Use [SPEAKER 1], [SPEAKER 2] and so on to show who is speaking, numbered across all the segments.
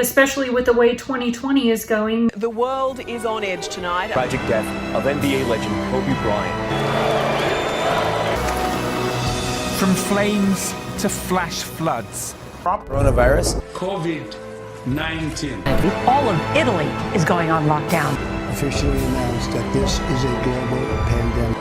[SPEAKER 1] especially with the way 2020 is going.
[SPEAKER 2] The world is on edge tonight.
[SPEAKER 3] Tragic death of NBA legend Kobe Bryant.
[SPEAKER 4] From flames to flash floods.
[SPEAKER 5] Coronavirus.
[SPEAKER 6] COVID-19.
[SPEAKER 7] All of Italy is going on lockdown.
[SPEAKER 8] Officially announced that this is a global pandemic.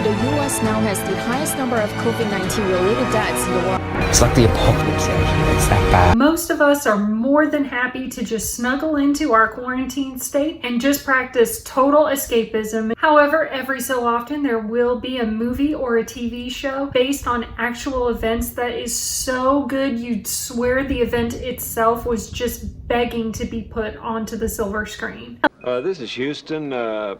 [SPEAKER 9] The U.S. now has the highest number of COVID-19 related deaths in the world.
[SPEAKER 5] It's like the apocalypse, actually. It's that bad.
[SPEAKER 1] Most of us are more than happy to just snuggle into our quarantine state and just practice total escapism. However, every so often there will be a movie or a TV show based on actual events that is so good you'd swear the event itself was just begging to be put onto the silver screen.
[SPEAKER 10] This is Houston.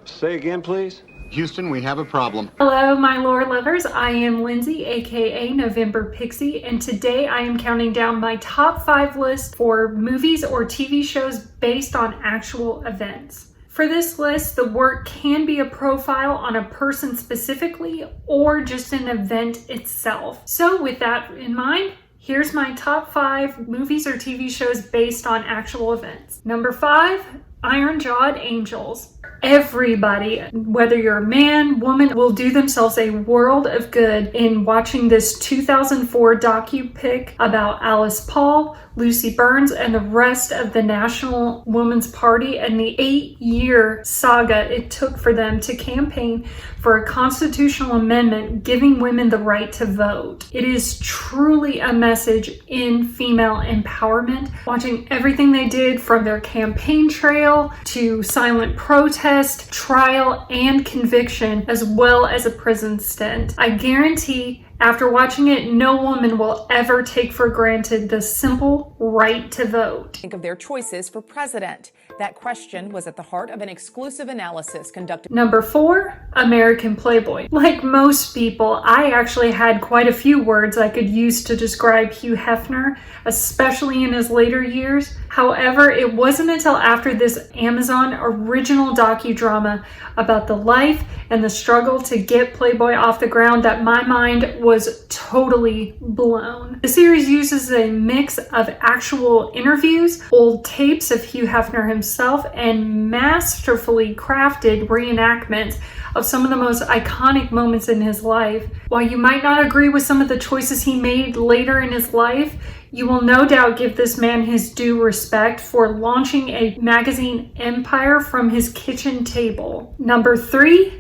[SPEAKER 10] Say again, please.
[SPEAKER 11] Houston, we have a problem.
[SPEAKER 1] Hello, my lore lovers. I am Lindsay, aka November Pixie, and today I am counting down my top 5 list for movies or TV shows based on actual events. For this list, the work can be a profile on a person specifically or just an event itself. So with that in mind, here's my top 5 movies or TV shows based on actual events. Number 5, Iron-Jawed Angels. Everybody, whether you're a man, woman, will do themselves a world of good in watching this 2004 docu-pic about Alice Paul, Lucy Burns, and the rest of the National Women's Party and the 8-year saga it took for them to campaign for a constitutional amendment giving women the right to vote. It is truly a message in female empowerment. Watching everything they did from their campaign trail to silent protest, trial, and conviction, as well as a prison stint. I guarantee after watching it, no woman will ever take for granted the simple right to vote.
[SPEAKER 2] Think of their choices for president. That question was at the heart of an exclusive analysis conducted.
[SPEAKER 1] Number 4, American Playboy. Like most people, I actually had quite a few words I could use to describe Hugh Hefner, especially in his later years. However, it wasn't until after this Amazon original docudrama about the life and the struggle to get Playboy off the ground that my mind was totally blown. The series uses a mix of actual interviews, old tapes of Hugh Hefner himself, and masterfully crafted reenactments of some of the most iconic moments in his life. While you might not agree with some of the choices he made later in his life, you will no doubt give this man his due respect for launching a magazine empire from his kitchen table. Number 3,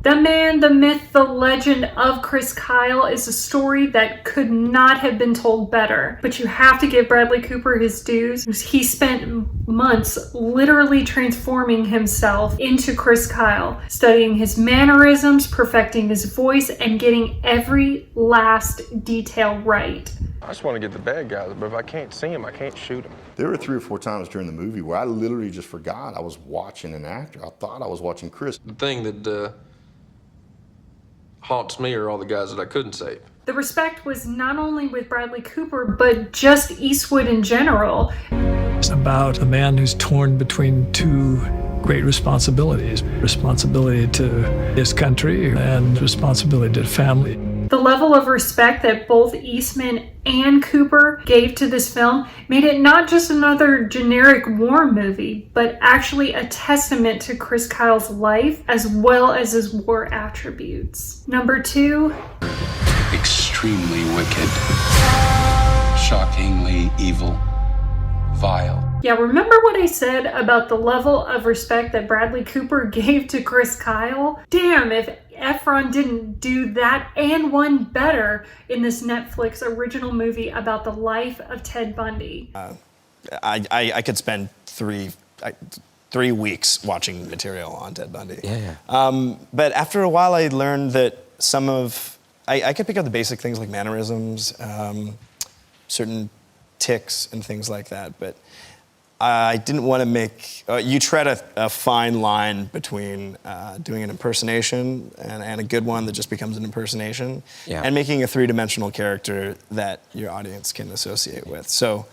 [SPEAKER 1] the man, the myth, the legend of Chris Kyle is a story that could not have been told better. But you have to give Bradley Cooper his dues. He spent months literally transforming himself into Chris Kyle, studying his mannerisms, perfecting his voice, and getting every last detail right.
[SPEAKER 12] I just want to get the bad guys, but if I can't see them, I can't shoot them.
[SPEAKER 13] There were 3 or 4 times during the movie where I literally just forgot I was watching an actor. I thought I was watching Chris.
[SPEAKER 12] The thing that haunts me are all the guys that I couldn't save.
[SPEAKER 1] The respect was not only with Bradley Cooper, but just Eastwood in general.
[SPEAKER 6] It's about a man who's torn between 2 great responsibilities. Responsibility to his country and responsibility to family.
[SPEAKER 1] The level of respect that both Eastman and Cooper gave to this film made it not just another generic war movie, but actually a testament to Chris Kyle's life as well as his war attributes. Number 2,
[SPEAKER 14] extremely wicked, shockingly evil, vile.
[SPEAKER 1] Yeah, remember what I said about the level of respect that Bradley Cooper gave to Chris Kyle? Damn, if Efron didn't do that and one better in this Netflix original movie about the life of Ted Bundy.
[SPEAKER 5] I could spend 3 weeks watching material on Ted Bundy.
[SPEAKER 3] Yeah.
[SPEAKER 5] But after a while, I learned that I could pick up the basic things like mannerisms, certain tics and things like that, but I didn't want to make, you tread a fine line between doing an impersonation and a good one that just becomes an impersonation, and making a 3-dimensional character that your audience can associate with. So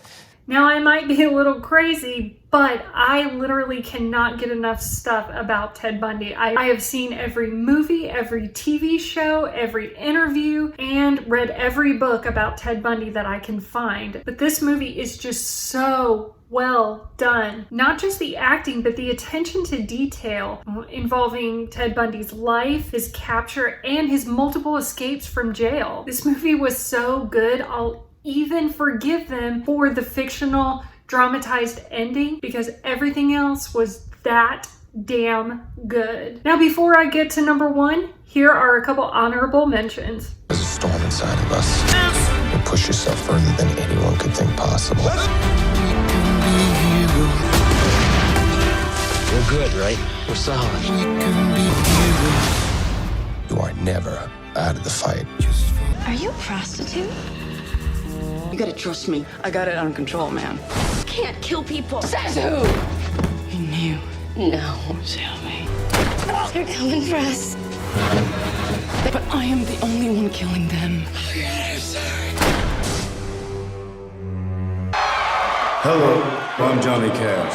[SPEAKER 1] Now, I might be a little crazy, but I literally cannot get enough stuff about Ted Bundy. I have seen every movie, every TV show, every interview, and read every book about Ted Bundy that I can find. But this movie is just so well done. Not just the acting, but the attention to detail involving Ted Bundy's life, his capture, and his multiple escapes from jail. This movie was so good, I'll even forgive them for the fictional dramatized ending because everything else was that damn good. Now, before I get to number one, here are a couple honorable mentions.
[SPEAKER 15] There's a storm inside of us. You push yourself further than anyone could think possible.
[SPEAKER 14] We're good, right? We're solid.
[SPEAKER 15] You are never out of the fight.
[SPEAKER 16] Are you a prostitute?
[SPEAKER 17] You gotta trust me. I got it under control, man.
[SPEAKER 16] Can't kill people.
[SPEAKER 17] Says who?
[SPEAKER 16] You knew.
[SPEAKER 17] No, tell me.
[SPEAKER 16] They're coming for us.
[SPEAKER 17] But I am the only one killing them.
[SPEAKER 16] I'm sorry.
[SPEAKER 18] Hello, I'm Johnny Cash.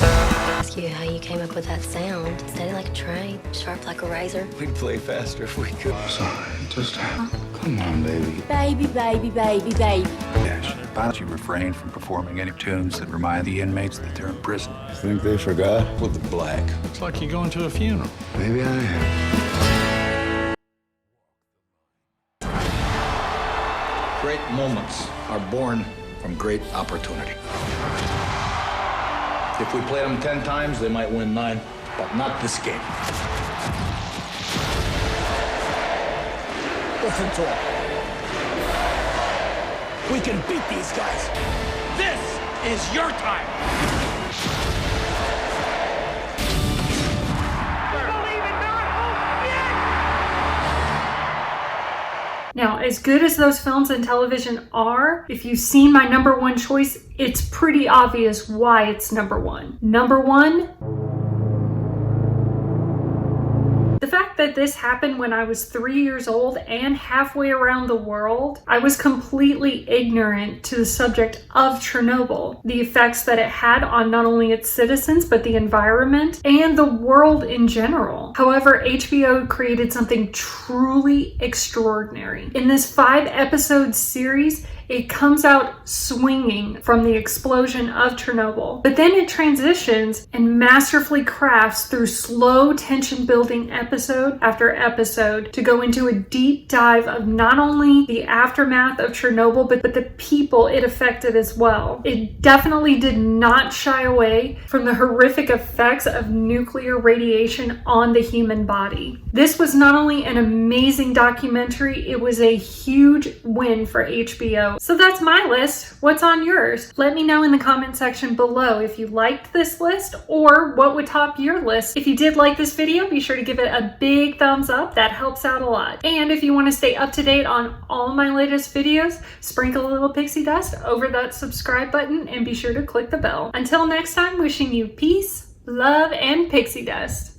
[SPEAKER 19] Ask you how you came up with that sound. Steady like a train, sharp like a razor.
[SPEAKER 18] We'd play faster if we could. Sorry, just come on, baby.
[SPEAKER 16] Baby, baby, baby, baby.
[SPEAKER 20] Cash, why don't you refrain from performing any tunes that remind the inmates that they're in prison?
[SPEAKER 18] Think they forgot? With the black.
[SPEAKER 20] Looks like you're going to a funeral.
[SPEAKER 18] Maybe I am.
[SPEAKER 20] Great moments are born from great opportunity. If we play them 10 times, they might win 9, but not this game. Listen to it. We can beat these guys. This is your time.
[SPEAKER 1] Now, as good as those films and television are, if you've seen my number one choice, it's pretty obvious why it's number one. Number one, the fact that this happened when I was 3 years old and halfway around the world, I was completely ignorant to the subject of Chernobyl, the effects that it had on not only its citizens, but the environment and the world in general. However, HBO created something truly extraordinary. In this 5-episode series, it comes out swinging from the explosion of Chernobyl, but then it transitions and masterfully crafts through slow tension building episode after episode to go into a deep dive of not only the aftermath of Chernobyl, but the people it affected as well. It definitely did not shy away from the horrific effects of nuclear radiation on the human body. This was not only an amazing documentary, it was a huge win for HBO. So that's my list. What's on yours? Let me know in the comment section below if you liked this list or what would top your list. If you did like this video, be sure to give it a big thumbs up. That helps out a lot. And if you want to stay up to date on all my latest videos, sprinkle a little pixie dust over that subscribe button and be sure to click the bell. Until next time, wishing you peace, love, and pixie dust.